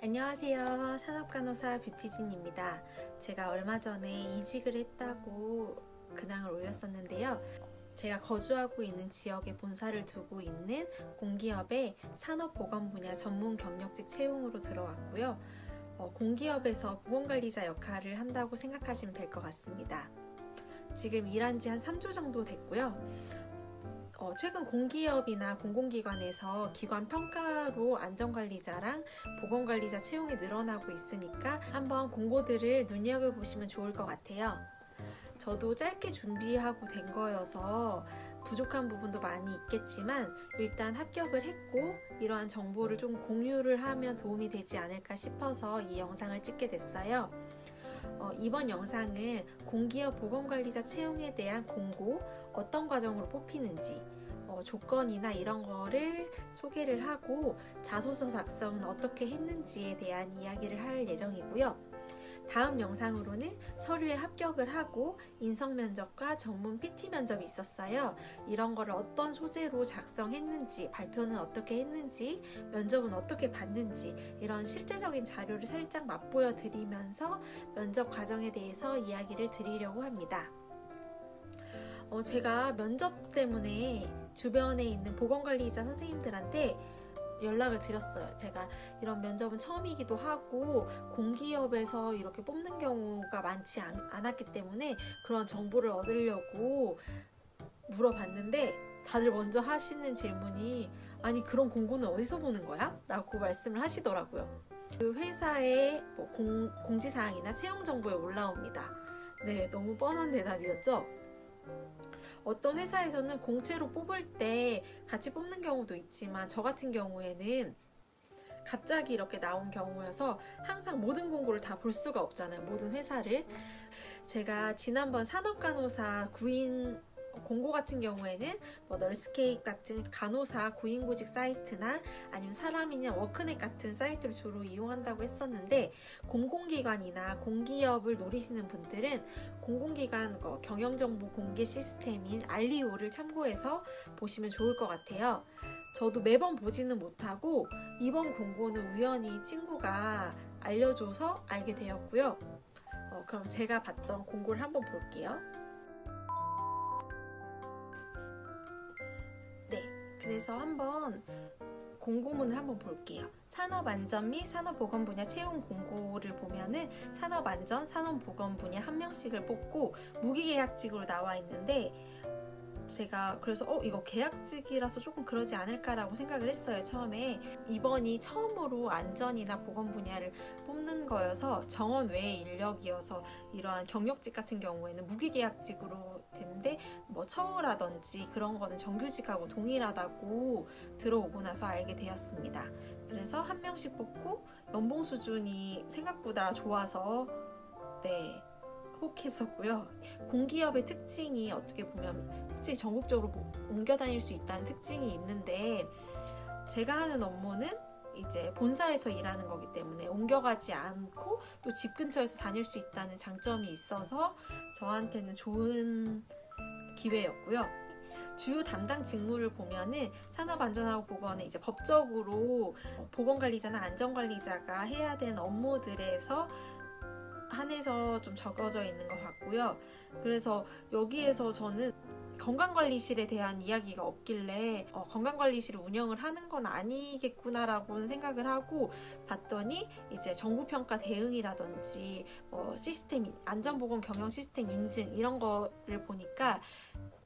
안녕하세요. 산업간호사 뷰티진입니다. 제가 얼마 전에 이직을 했다고 근황을 올렸었는데요. 제가 거주하고 있는 지역에 본사를 두고 있는 공기업의 산업보건 분야 전문 경력직 채용으로 들어왔고요. 공기업에서 보건관리자 역할을 한다고 생각하시면 될 것 같습니다. 지금 일한 지 한 3주 정도 됐고요. 최근 공기업이나 공공기관에서 기관 평가로 안전관리자랑 보건관리자 채용이 늘어나고 있으니까 한번 공고들을 눈여겨보시면 좋을 것 같아요. 저도 짧게 준비하고 된 거여서 부족한 부분도 많이 있겠지만 일단 합격을 했고 이러한 정보를 좀 공유를 하면 도움이 되지 않을까 싶어서 이 영상을 찍게 됐어요. 이번 영상은 공기업 보건관리자 채용에 대한 공고, 어떤 과정으로 뽑히는지, 조건이나 이런 거를 소개를 하고 자소서 작성은 어떻게 했는지에 대한 이야기를 할 예정이고요. 다음 영상으로는 서류에 합격을 하고 인성면접과 전문 PT 면접이 있었어요. 이런 거를 어떤 소재로 작성했는지, 발표는 어떻게 했는지, 면접은 어떻게 봤는지 이런 실제적인 자료를 살짝 맛보여 드리면서 면접 과정에 대해서 이야기를 드리려고 합니다. 제가 면접 때문에 주변에 있는 보건관리자 선생님들한테 연락을 드렸어요. 제가 이런 면접은 처음이기도 하고 공기업에서 이렇게 뽑는 경우가 많지 않았기 때문에 그런 정보를 얻으려고 물어봤는데 다들 먼저 하시는 질문이 아니 그런 공고는 어디서 보는 거야? 라고 말씀을 하시더라고요. 그 회사의 공지사항이나 채용 정보에 올라옵니다. 네, 너무 뻔한 대답이었죠? 어떤 회사에서는 공채로 뽑을 때 같이 뽑는 경우도 있지만 저 같은 경우에는 갑자기 이렇게 나온 경우여서 항상 모든 공고를 다 볼 수가 없잖아요. 모든 회사를. 제가 지난번 산업간호사 구인 공고 같은 경우에는 널스케이프 같은 간호사 구인구직 사이트나 아니면 사람이냐 워크넷 같은 사이트를 주로 이용한다고 했었는데 공공기관이나 공기업을 노리시는 분들은 공공기관 경영정보 공개 시스템인 알리오를 참고해서 보시면 좋을 것 같아요. 저도 매번 보지는 못하고 이번 공고는 우연히 친구가 알려줘서 알게 되었고요. 그럼 제가 봤던 공고를 한번 볼게요. 그래서 한번 공고문을 한번 볼게요. 산업안전 및 산업보건 분야 채용 공고를 보면은 산업안전, 산업보건 분야 한 명씩을 뽑고 무기계약직으로 나와 있는데 제가 그래서 이거 계약직이라서 조금 그러지 않을까라고 생각을 했어요. 처음에. 이번이 처음으로 안전이나 보건 분야를 뽑는 거여서 정원 외의 인력이어서 이러한 경력직 같은 경우에는 무기계약직으로 되는데 처우라든지 그런 거는 정규직하고 동일하다고 들어오고 나서 알게 되었습니다. 그래서 한 명씩 뽑고 연봉 수준이 생각보다 좋아서 혹했었고요. 공기업의 특징이 어떻게 보면 특징이 전국적으로 옮겨 다닐 수 있다는 특징이 있는데 제가 하는 업무는 이제 본사에서 일하는 거기 때문에 옮겨가지 않고 또 집 근처에서 다닐 수 있다는 장점이 있어서 저한테는 좋은 기회였고요. 주요 담당 직무를 보면은 산업안전하고 보건에 이제 법적으로 보건관리자나 안전관리자가 해야 되는 업무들에서 한해서 좀 적어져 있는 것 같고요. 그래서 여기에서 저는 건강관리실에 대한 이야기가 없길래 건강관리실을 운영을 하는 건 아니겠구나라고는 생각을 하고 봤더니 이제 정보평가 대응이라든지 시스템 안전보건 경영 시스템 인증 이런 거를 보니까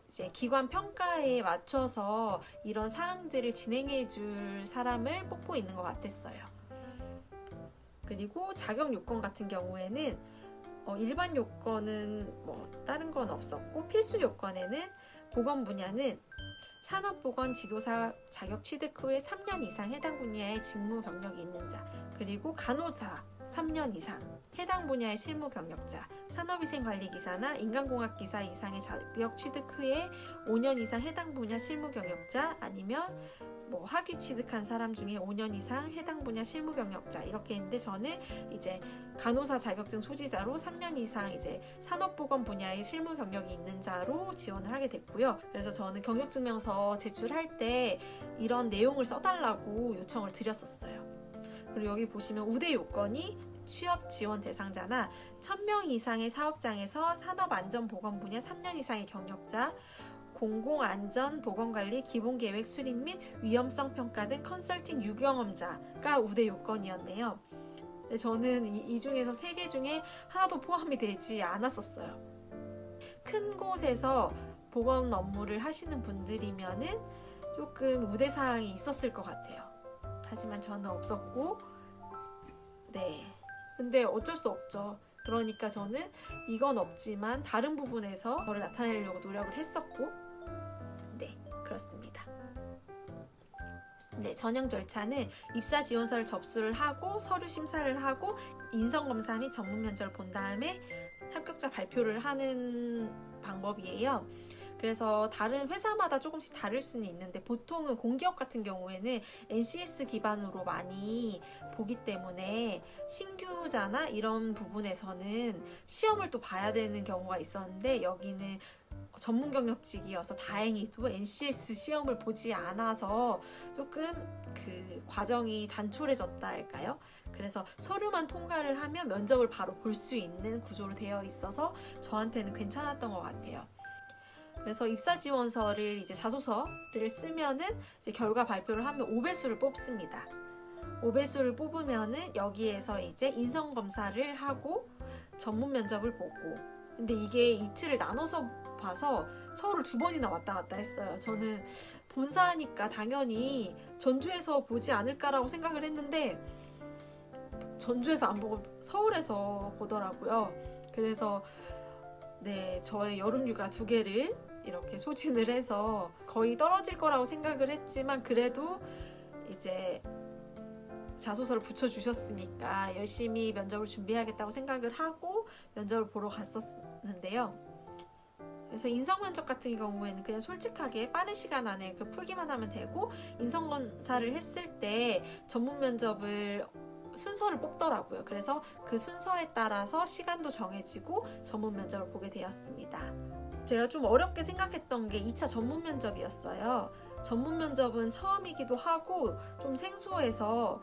이제 기관 평가에 맞춰서 이런 사항들을 진행해 줄 사람을 뽑고 있는 것 같았어요. 그리고 자격 요건 같은 경우에는 일반 요건은 다른 건 없었고 필수 요건에는 보건 분야는 산업보건 지도사 자격 취득 후에 3년 이상 해당 분야의 직무 경력이 있는 자, 그리고 간호사 3년 이상, 해당 분야의 실무 경력자, 산업위생관리기사나 인간공학기사 이상의 자격 취득 후에 5년 이상 해당 분야 실무 경력자, 아니면 학위 취득한 사람 중에 5년 이상 해당 분야 실무 경력자 이렇게 했는데 저는 이제 간호사 자격증 소지자로 3년 이상 이제 산업보건 분야의 실무 경력이 있는 자로 지원을 하게 됐고요. 그래서 저는 경력증명서 제출할 때 이런 내용을 써달라고 요청을 드렸었어요. 그리고 여기 보시면 우대 요건이 취업 지원 대상자나 1000명 이상의 사업장에서 산업안전보건 분야 3년 이상의 경력자, 공공안전보건관리 기본계획 수립 및 위험성 평가 등 컨설팅 유경험자가 우대 요건이었네요. 근데 저는 이 중에서 3개 중에 하나도 포함이 되지 않았었어요. 큰 곳에서 보건 업무를 하시는 분들이면은 조금 우대사항이 있었을 것 같아요. 하지만 저는 없었고, 네. 근데 어쩔 수 없죠. 그러니까 저는 이건 없지만 다른 부분에서 저를 나타내려고 노력을 했었고, 네, 그렇습니다. 네, 전형 절차는 입사 지원서를 접수를 하고 서류 심사를 하고 인성검사 및 전문 면접을 본 다음에 합격자 발표를 하는 방법이에요. 그래서 다른 회사마다 조금씩 다를 수는 있는데 보통은 공기업 같은 경우에는 NCS 기반으로 많이 보기 때문에 신규자나 이런 부분에서는 시험을 또 봐야 되는 경우가 있었는데 여기는 전문 경력직이어서 다행히도 NCS 시험을 보지 않아서 조금 그 과정이 단촐해졌다 할까요? 그래서 서류만 통과를 하면 면접을 바로 볼 수 있는 구조로 되어 있어서 저한테는 괜찮았던 것 같아요. 그래서 입사 지원서를 이제 자소서를 쓰면은 이제 결과 발표를 하면 5배수를 뽑습니다. 5배수를 뽑으면은 여기에서 이제 인성 검사를 하고 전문 면접을 보고, 근데 이게 이틀을 나눠서 봐서 서울을 2번이나 왔다 갔다 했어요. 저는 본사니까 당연히 전주에서 보지 않을까라고 생각을 했는데 전주에서 안 보고 서울에서 보더라고요. 그래서 네, 저의 여름휴가 2개를 이렇게 소진을 해서 거의 떨어질 거라고 생각을 했지만 그래도 이제 자소서를 붙여주셨으니까 열심히 면접을 준비해야겠다고 생각을 하고 면접을 보러 갔었는데요. 그래서 인성면접 같은 경우에는 그냥 솔직하게 빠른 시간 안에 풀기만 하면 되고, 인성검사를 했을 때 전문 면접을 순서를 뽑더라고요. 그래서 그 순서에 따라서 시간도 정해지고 전문 면접을 보게 되었습니다. 제가 좀 어렵게 생각했던 게 2차 전문 면접이었어요. 전문 면접은 처음이기도 하고 좀 생소해서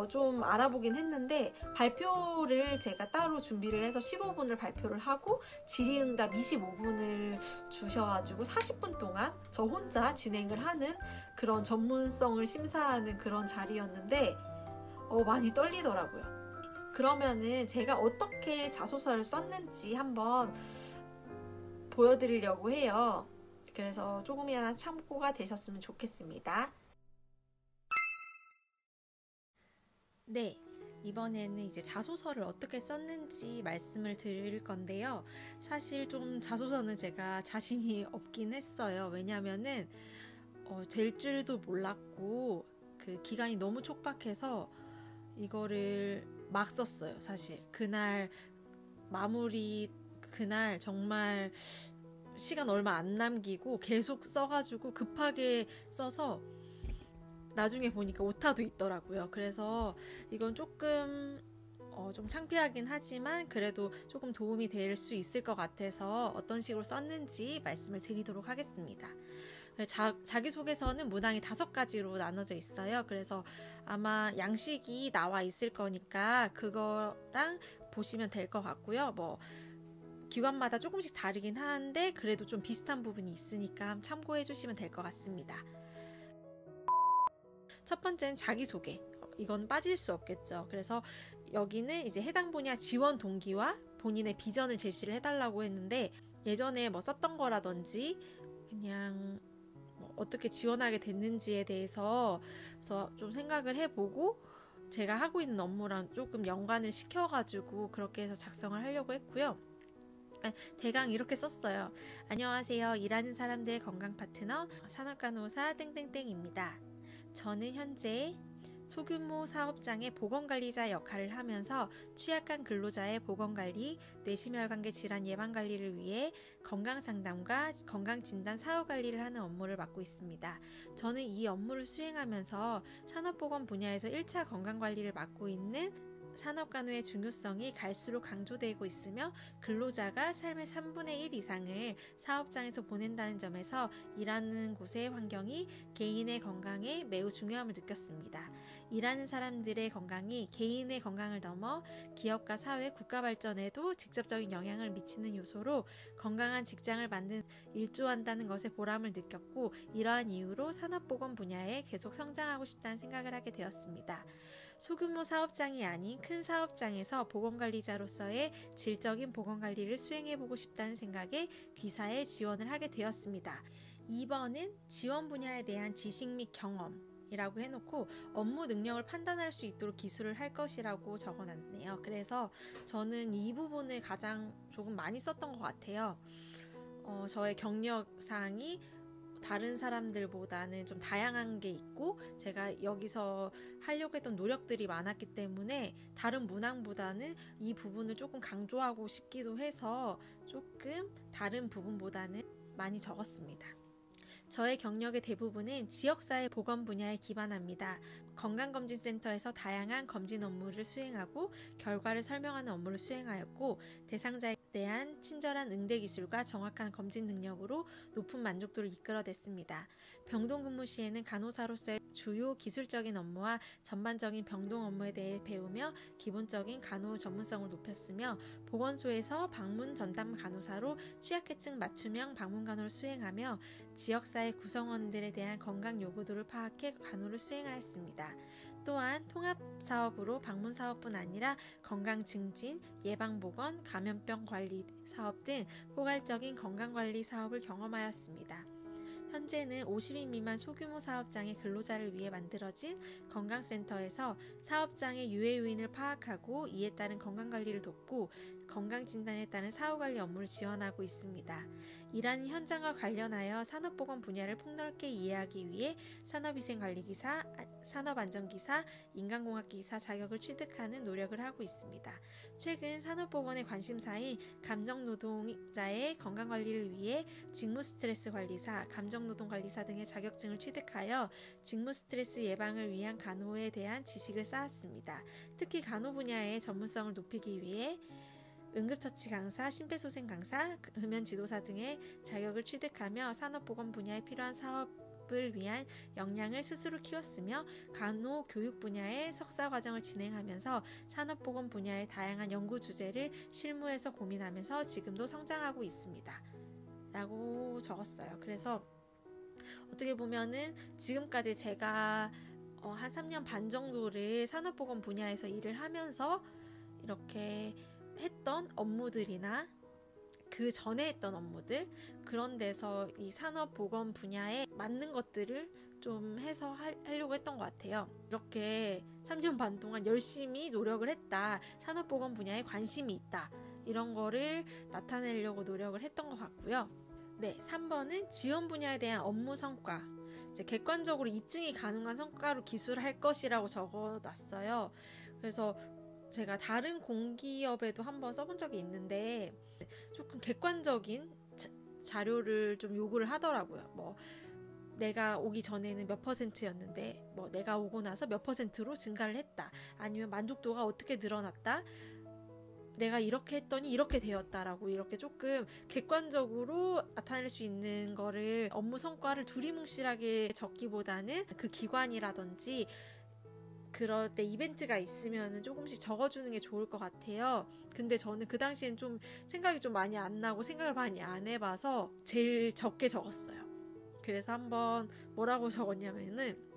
좀 알아보긴 했는데 발표를 제가 따로 준비를 해서 15분을 발표를 하고 질의응답 25분을 주셔가지고 40분 동안 저 혼자 진행을 하는 그런 전문성을 심사하는 그런 자리였는데 많이 떨리더라고요. 그러면은 제가 어떻게 자소서를 썼는지 한번 보여드리려고 해요. 그래서 조금이나마 참고가 되셨으면 좋겠습니다. 네, 이번에는 이제 자소서를 어떻게 썼는지 말씀을 드릴 건데요. 사실 좀 자소서는 제가 자신이 없긴 했어요. 왜냐면은 될 줄도 몰랐고 그 기간이 너무 촉박해서 이거를 막 썼어요. 사실 그날 정말 시간 얼마 안 남기고 계속 써가지고 급하게 써서 나중에 보니까 오타도 있더라고요. 그래서 이건 조금 좀 창피하긴 하지만 그래도 조금 도움이 될 수 있을 것 같아서 어떤 식으로 썼는지 말씀을 드리도록 하겠습니다. 자기소개서는 문항이 5가지로 나눠져 있어요. 그래서 아마 양식이 나와 있을 거니까 그거랑 보시면 될 것 같고요. 기관마다 조금씩 다르긴 하는데 그래도 좀 비슷한 부분이 있으니까 참고해 주시면 될 것 같습니다. 첫 번째는 자기소개. 이건 빠질 수 없겠죠. 그래서 여기는 이제 해당 분야 지원 동기와 본인의 비전을 제시를 해달라고 했는데 예전에 썼던 거라든지 그냥 어떻게 지원하게 됐는지에 대해서 좀 생각을 해보고 제가 하고 있는 업무랑 조금 연관을 시켜가지고 그렇게 해서 작성을 하려고 했고요. 대강 이렇게 썼어요. 안녕하세요. 일하는 사람들의 건강 파트너 산업간호사 땡땡땡입니다. 저는 현재 소규모 사업장의 보건관리자 역할을 하면서 취약한 근로자의 보건관리, 뇌심혈관계 질환 예방관리를 위해 건강상담과 건강진단 사후관리를 하는 업무를 맡고 있습니다. 저는 이 업무를 수행하면서 산업보건 분야에서 1차 건강관리를 맡고 있는 산업간호의 중요성이 갈수록 강조되고 있으며 근로자가 삶의 3분의 1 이상을 사업장에서 보낸다는 점에서 일하는 곳의 환경이 개인의 건강에 매우 중요함을 느꼈습니다. 일하는 사람들의 건강이 개인의 건강을 넘어 기업과 사회, 국가 발전에도 직접적인 영향을 미치는 요소로 건강한 직장을 만든 일조한다는 것에 보람을 느꼈고 이러한 이유로 산업보건 분야에 계속 성장하고 싶다는 생각을 하게 되었습니다. 소규모 사업장이 아닌 큰 사업장에서 보건관리자로서의 질적인 보건관리를 수행해보고 싶다는 생각에 귀사에 지원을 하게 되었습니다. 2번은 지원 분야에 대한 지식 및 경험이라고 해놓고 업무 능력을 판단할 수 있도록 기술을 할 것이라고 적어놨네요. 그래서 저는 이 부분을 가장 조금 많이 썼던 것 같아요. 저의 경력상이 다른 사람들보다는 좀 다양한 게 있고 제가 여기서 하려고 했던 노력들이 많았기 때문에 다른 문항보다는 이 부분을 조금 강조하고 싶기도 해서 조금 다른 부분보다는 많이 적었습니다. 저의 경력의 대부분은 지역사회 보건 분야에 기반합니다. 건강검진센터에서 다양한 검진 업무를 수행하고 결과를 설명하는 업무를 수행하였고 대상자에 대한 친절한 응대 기술과 정확한 검진 능력으로 높은 만족도를 이끌어냈습니다. 병동 근무 시에는 간호사로서의 주요 기술적인 업무와 전반적인 병동 업무에 대해 배우며 기본적인 간호 전문성을 높였으며 보건소에서 방문 전담 간호사로 취약계층 맞춤형 방문 간호를 수행하며 지역사회 구성원들에 대한 건강 요구도를 파악해 간호를 수행하였습니다. 또한 통합사업으로 방문사업뿐 아니라 건강증진, 예방보건, 감염병 관리 사업 등 포괄적인 건강관리 사업을 경험하였습니다. 현재는 50인 미만 소규모 사업장의 근로자를 위해 만들어진 건강센터에서 사업장의 유해 요인을 파악하고 이에 따른 건강관리를 돕고 건강진단에 따른 사후관리 업무를 지원하고 있습니다. 일하는 현장과 관련하여 산업보건 분야를 폭넓게 이해하기 위해 산업위생관리기사, 산업안전기사, 인간공학기사 자격을 취득하는 노력을 하고 있습니다. 최근 산업보건의 관심사인 감정노동자의 건강관리를 위해 직무스트레스관리사, 감정노동관리사 등의 자격증을 취득하여 직무스트레스 예방을 위한 간호에 대한 지식을 쌓았습니다. 특히 간호 분야의 전문성을 높이기 위해 응급처치 강사, 심폐소생 강사, 흡연지도사 등의 자격을 취득하며 산업보건 분야에 필요한 사업을 위한 역량을 스스로 키웠으며 간호 교육 분야의 석사 과정을 진행하면서 산업보건 분야의 다양한 연구 주제를 실무에서 고민하면서 지금도 성장하고 있습니다. 라고 적었어요. 그래서 어떻게 보면은 지금까지 제가 한 3년 반 정도를 산업보건 분야에서 일을 하면서 이렇게 했던 업무들이나 그 전에 했던 업무들 그런 데서 이 산업보건 분야에 맞는 것들을 좀 해서 하려고 했던 것 같아요. 이렇게 3년 반 동안 열심히 노력을 했다. 산업보건 분야에 관심이 있다. 이런 거를 나타내려고 노력을 했던 것 같고요. 네, 3번은 지원 분야에 대한 업무 성과. 이제 객관적으로 입증이 가능한 성과로 기술할 것이라고 적어놨어요. 그래서 제가 다른 공기업에도 한번 써본 적이 있는데 조금 객관적인 자료를 좀 요구를 하더라고요. 뭐 내가 오기 전에는 몇 %였는데 뭐 내가 오고 나서 몇 %로 증가를 했다. 아니면 만족도가 어떻게 늘어났다. 내가 이렇게 했더니 이렇게 되었다라고 이렇게 조금 객관적으로 나타낼 수 있는 거를 업무 성과를 두리뭉실하게 적기보다는 그 기관이라든지 그럴 때 이벤트가 있으면 조금씩 적어주는 게 좋을 것 같아요. 근데 저는 그 당시엔 좀 생각이 좀 많이 안 나고 생각을 많이 안 해봐서 제일 적게 적었어요. 그래서 한번 뭐라고 적었냐면은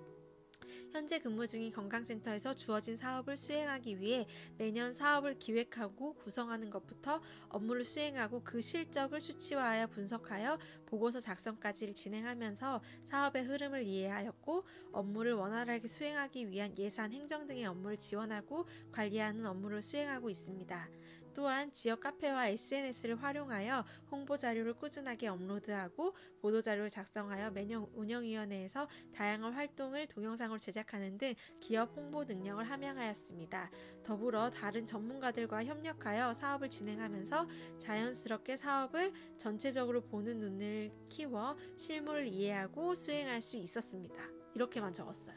현재 근무 중인 건강센터에서 주어진 사업을 수행하기 위해 매년 사업을 기획하고 구성하는 것부터 업무를 수행하고 그 실적을 수치화하여 분석하여 보고서 작성까지를 진행하면서 사업의 흐름을 이해하였고 업무를 원활하게 수행하기 위한 예산, 행정 등의 업무를 지원하고 관리하는 업무를 수행하고 있습니다. 또한 지역 카페와 SNS를 활용하여 홍보 자료를 꾸준하게 업로드하고 보도 자료를 작성하여 매년 운영위원회에서 다양한 활동을 동영상으로 제작하는 등 기업 홍보 능력을 함양하였습니다. 더불어 다른 전문가들과 협력하여 사업을 진행하면서 자연스럽게 사업을 전체적으로 보는 눈을 키워 실무를 이해하고 수행할 수 있었습니다. 이렇게만 적었어요.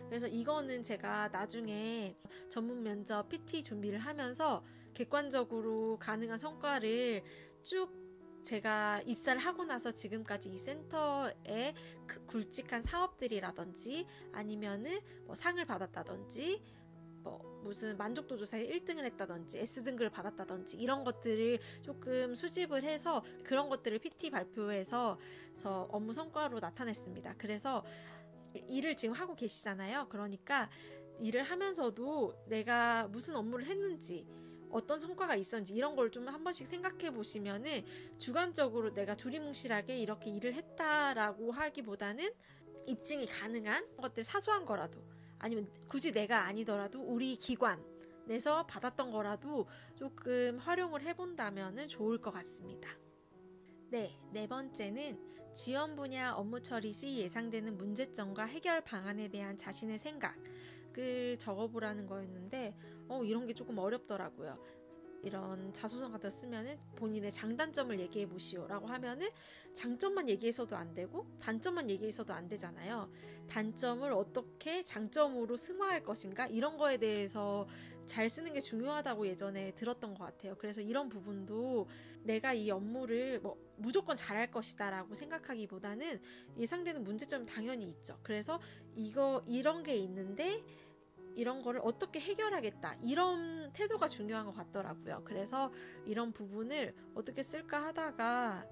그래서 이거는 제가 나중에 전문 면접 PT 준비를 하면서 객관적으로 가능한 성과를 쭉 제가 입사를 하고 나서 지금까지 이 센터의 굵직한 사업들이라든지 아니면은 뭐 상을 받았다든지 뭐 무슨 만족도 조사에 1등을 했다든지 S등급을 받았다든지 이런 것들을 조금 수집을 해서 그런 것들을 PT 발표에서 업무 성과로 나타냈습니다. 그래서 일을 지금 하고 계시잖아요. 그러니까 일을 하면서도 내가 무슨 업무를 했는지 어떤 성과가 있었는지 이런 걸 좀 한 번씩 생각해 보시면은 주관적으로 내가 두리뭉실하게 이렇게 일을 했다라고 하기보다는 입증이 가능한 것들 사소한 거라도 아니면 굳이 내가 아니더라도 우리 기관에서 받았던 거라도 조금 활용을 해본다면 좋을 것 같습니다. 네, 네 번째는 지원 분야 업무 처리 시 예상되는 문제점과 해결 방안에 대한 자신의 생각을 적어보라는 거였는데 이런 게 조금 어렵더라고요. 이런 자소서 같은 거 쓰면은 본인의 장단점을 얘기해 보시오 라고 하면은 장점만 얘기해서도 안 되고 단점만 얘기해서도 안 되잖아요. 단점을 어떻게 장점으로 승화할 것인가 이런 거에 대해서 잘 쓰는 게 중요하다고 예전에 들었던 것 같아요. 그래서 이런 부분도 내가 이 업무를 무조건 잘할 것이다 라고 생각하기보다는 예상되는 문제점은 당연히 있죠. 그래서 이런 게 있는데 이런 거를 어떻게 해결하겠다 이런 태도가 중요한 것 같더라고요. 그래서 이런 부분을 어떻게 쓸까 하다가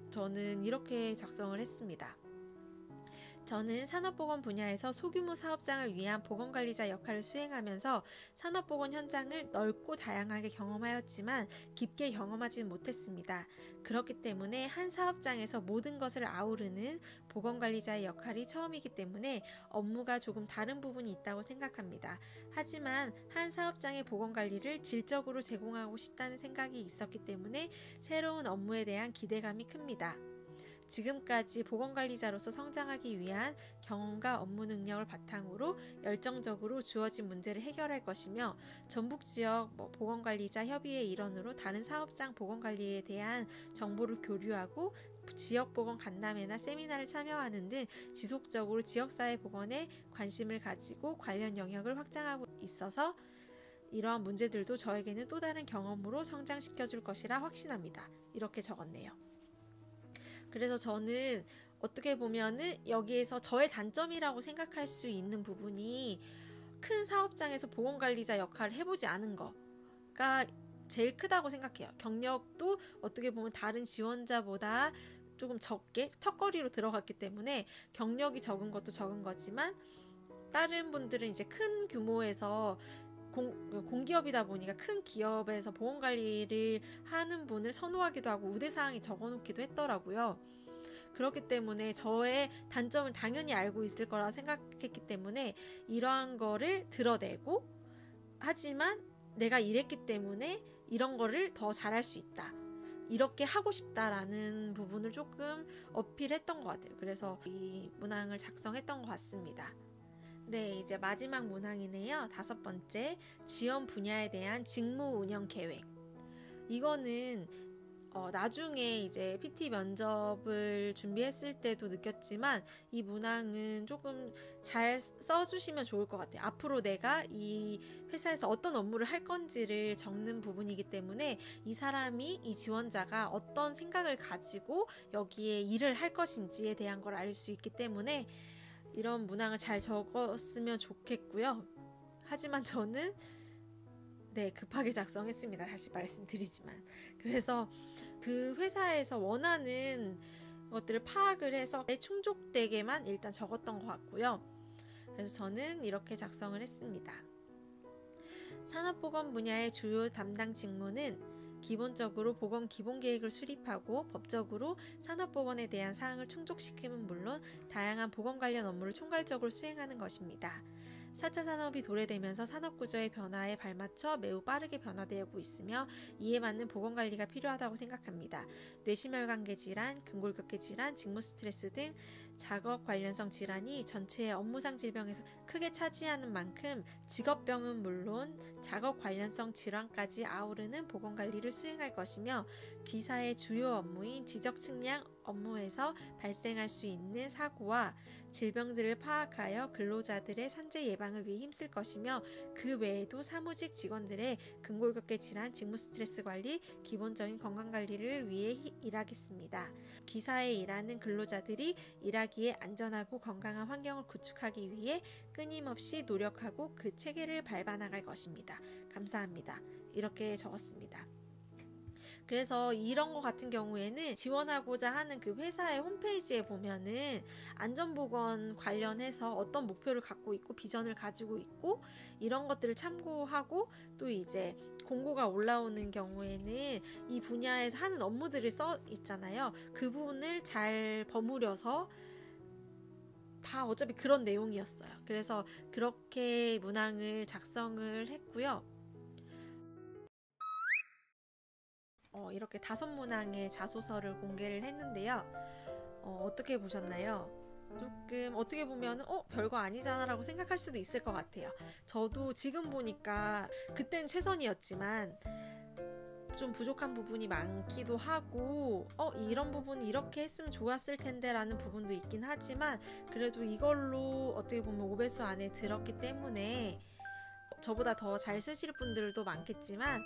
저는 이렇게 작성을 했습니다. 저는 산업보건 분야에서 소규모 사업장을 위한 보건관리자 역할을 수행하면서 산업보건 현장을 넓고 다양하게 경험하였지만 깊게 경험하지는 못했습니다. 그렇기 때문에 한 사업장에서 모든 것을 아우르는 보건관리자의 역할이 처음이기 때문에 업무가 조금 다른 부분이 있다고 생각합니다. 하지만 한 사업장의 보건관리를 질적으로 제공하고 싶다는 생각이 있었기 때문에 새로운 업무에 대한 기대감이 큽니다. 지금까지 보건관리자로서 성장하기 위한 경험과 업무 능력을 바탕으로 열정적으로 주어진 문제를 해결할 것이며 전북지역 보건관리자 협의회 일원으로 다른 사업장 보건관리에 대한 정보를 교류하고 지역보건 간담회나 세미나를 참여하는 등 지속적으로 지역사회 보건에 관심을 가지고 관련 영역을 확장하고 있어서 이러한 문제들도 저에게는 또 다른 경험으로 성장시켜줄 것이라 확신합니다. 이렇게 적었네요. 그래서 저는 어떻게 보면은 여기에서 저의 단점이라고 생각할 수 있는 부분이 큰 사업장에서 보건관리자 역할을 해보지 않은 거가 제일 크다고 생각해요. 경력도 어떻게 보면 다른 지원자보다 조금 적게 턱걸이로 들어갔기 때문에 경력이 적은 것도 적은 거지만 다른 분들은 이제 큰 규모에서 공기업이다 보니까 큰 기업에서 보건관리를 하는 분을 선호하기도 하고 우대사항이 적어놓기도 했더라고요. 그렇기 때문에 저의 단점을 당연히 알고 있을 거라 생각했기 때문에 이러한 거를 드러내고 하지만 내가 이랬기 때문에 이런 거를 더 잘할 수 있다. 이렇게 하고 싶다라는 부분을 조금 어필했던 것 같아요. 그래서 이 문항을 작성했던 것 같습니다. 네, 이제 마지막 문항이네요. 5번째, 지원 분야에 대한 직무 운영 계획. 이거는 나중에 이제 PT 면접을 준비했을 때도 느꼈지만 이 문항은 조금 잘 써주시면 좋을 것 같아요. 앞으로 내가 이 회사에서 어떤 업무를 할 건지를 적는 부분이기 때문에 이 사람이, 이 지원자가 어떤 생각을 가지고 여기에 일을 할 것인지에 대한 걸 알 수 있기 때문에 이런 문항을 잘 적었으면 좋겠고요. 하지만 저는 급하게 작성했습니다. 다시 말씀드리지만. 그래서 그 회사에서 원하는 것들을 파악을 해서 충족되게만 일단 적었던 것 같고요. 그래서 저는 이렇게 작성을 했습니다. 산업보건 분야의 주요 담당 직무는 기본적으로 보건 기본계획을 수립하고 법적으로 산업보건에 대한 사항을 충족시키면 물론 다양한 보건 관련 업무를 총괄적으로 수행하는 것입니다. 4차 산업이 도래되면서 산업구조의 변화에 발맞춰 매우 빠르게 변화되고 있으며 이에 맞는 보건관리가 필요하다고 생각합니다. 뇌심혈관계 질환, 근골격계 질환, 직무 스트레스 등 작업 관련성 질환이 전체의 업무상 질병에서 크게 차지하는 만큼 직업병은 물론 작업 관련성 질환까지 아우르는 보건관리를 수행할 것이며 기사의 주요 업무인 지적 측량 업무에서 발생할 수 있는 사고와 질병들을 파악하여 근로자들의 산재 예방을 위해 힘쓸 것이며, 그 외에도 사무직 직원들의 근골격계 질환, 직무 스트레스 관리, 기본적인 건강관리를 위해 일하겠습니다. 기사에 일하는 근로자들이 일하기에 안전하고 건강한 환경을 구축하기 위해 끊임없이 노력하고 그 체계를 밟아나갈 것입니다. 감사합니다. 이렇게 적었습니다. 그래서 이런 거 같은 경우에는 지원하고자 하는 그 회사의 홈페이지에 보면은 안전보건 관련해서 어떤 목표를 갖고 있고 비전을 가지고 있고 이런 것들을 참고하고, 또 이제 공고가 올라오는 경우에는 이 분야에서 하는 업무들을 써 있잖아요. 그 부분을 잘 버무려서 다 어차피 그런 내용이었어요. 그래서 그렇게 문항을 작성을 했고요. 이렇게 5문항의 자소서를 공개를 했는데요. 어떻게 보셨나요? 조금 어떻게 보면 별거 아니잖아 라고 생각할 수도 있을 것 같아요. 저도 지금 보니까 그땐 최선이었지만 좀 부족한 부분이 많기도 하고 이런 부분 이렇게 했으면 좋았을 텐데 라는 부분도 있긴 하지만, 그래도 이걸로 어떻게 보면 5배수 안에 들었기 때문에 저보다 더 잘 쓰실 분들도 많겠지만,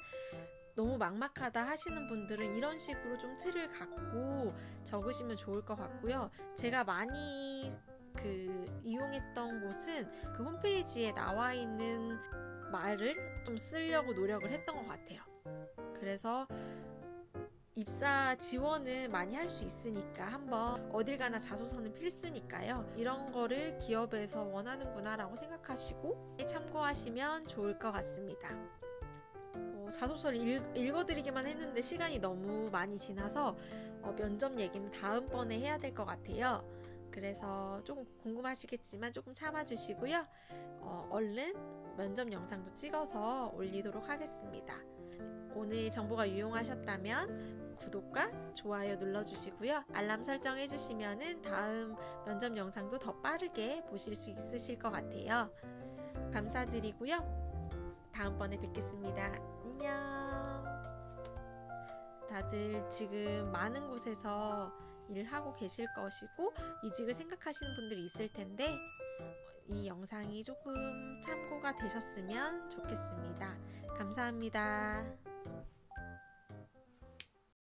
너무 막막하다 하시는 분들은 이런 식으로 좀 틀을 갖고 적으시면 좋을 것 같고요. 제가 많이 이용했던 곳은 그 홈페이지에 나와 있는 말을 좀 쓰려고 노력을 했던 것 같아요. 그래서 입사 지원은 많이 할 수 있으니까 한번 어딜 가나 자소서는 필수니까요. 이런 거를 기업에서 원하는구나 라고 생각하시고 참고하시면 좋을 것 같습니다. 자소서를 읽어드리기만 했는데 시간이 너무 많이 지나서 면접 얘기는 다음번에 해야 될 것 같아요. 그래서 조금 궁금하시겠지만 조금 참아주시고요. 얼른 면접 영상도 찍어서 올리도록 하겠습니다. 오늘 정보가 유용하셨다면 구독과 좋아요 눌러주시고요. 알람 설정 해주시면 다음 면접 영상도 더 빠르게 보실 수 있으실 것 같아요. 감사드리고요. 다음번에 뵙겠습니다. 안녕. 다들 지금 많은 곳에서 일을 하고 계실 것이고 이직을 생각하시는 분들이 있을 텐데 이 영상이 조금 참고가 되셨으면 좋겠습니다. 감사합니다.